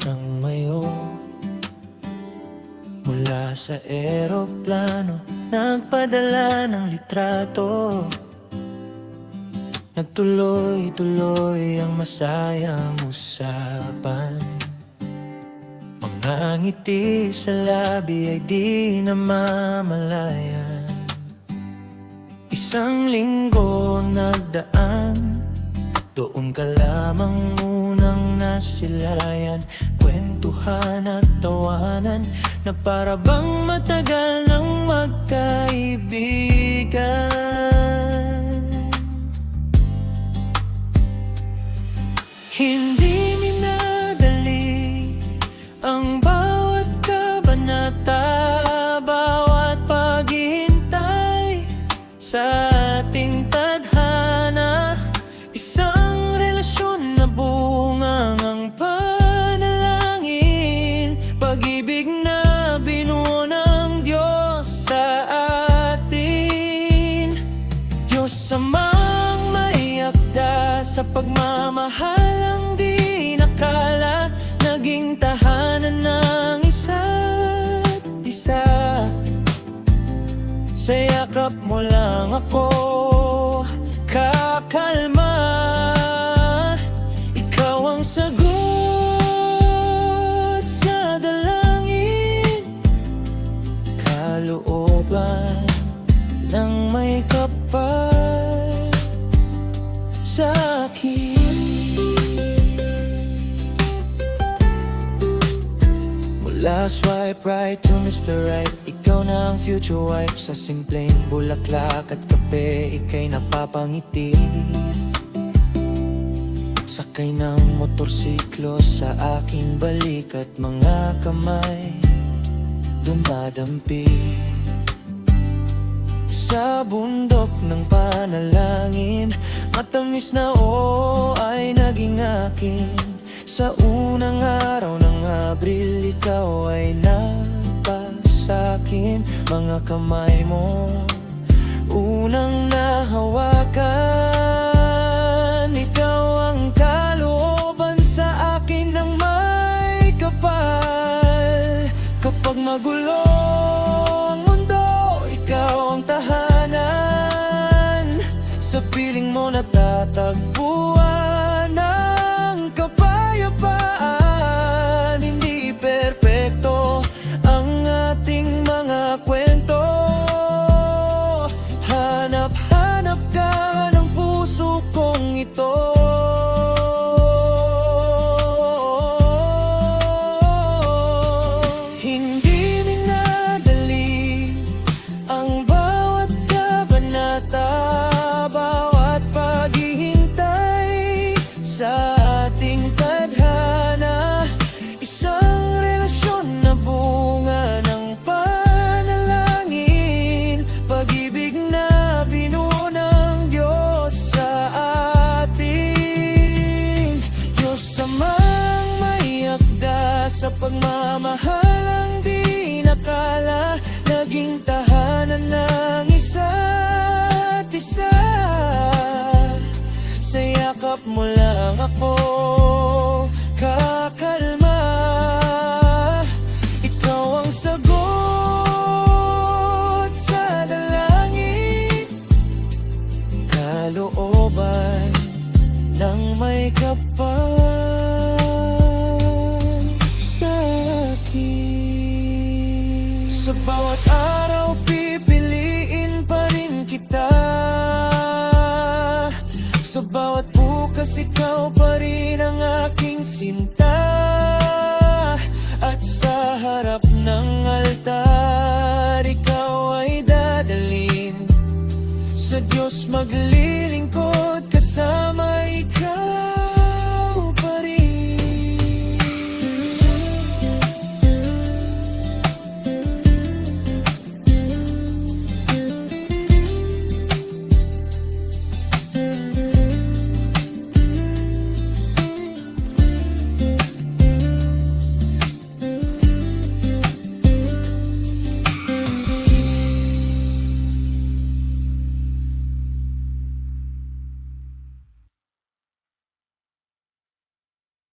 ng mayo. Mula sa eroplano, nagpadala ng litrato. Nagtuloy-tuloy ang masayang usapan. Mga ngiti sa labi ay di namamalayan. Isang linggo ang nagdaan, doon ka lamang unang nasilayan. Kwentuhan at tawanan na para bang matagal nang magkaibigan. Hindi minadali ang bawat kabanata, bawat paghihintay sa ating tadhana. Isang relasyon na bungang ang panalangin, pag-ibig na binuo ng Diyos sa atin. Diyos Amang may akda sa pagmamahalang di nakala, naging tahanan ng isa't isa. Sa yakap mo lang ako kakalma, ikaw ang sagot sa dalangin, kalooban ng may kapal sa akin. Mula swipe right to Mr. Right, ikaw na ang future wife. Sa simpleng bulaklak at kape, ika'y napapangiti. Sakay ng motorsiklo sa aking balik at mga kamay dumadampi. Sa bundok ng panalangin, matamis na ay naging akin. Sa unang araw ng Abril, ikaw ay napasakin. Mga kamay mo unang nahawakan, ikaw ang kalooban sa akin ng may kapal. Kapag magulo ang mundo, ikaw ang tahanan. Sa piling mo natatagpuan ang kapayapaan. Hindi perpekto ang ating mga kwento, hanap-hanap ka ng puso kong ito. Hindi minadali ang bawat kabanata, bawat paghihintay sa ating tadhana. Isang relasyon na bunga ng panalangin, pag-ibig na binuo ng Diyos sa atin. Diyos Amang may akda sa pagmamahalang di nakala, naging tahanan ng isa't isa. Sa yakap mo lang ako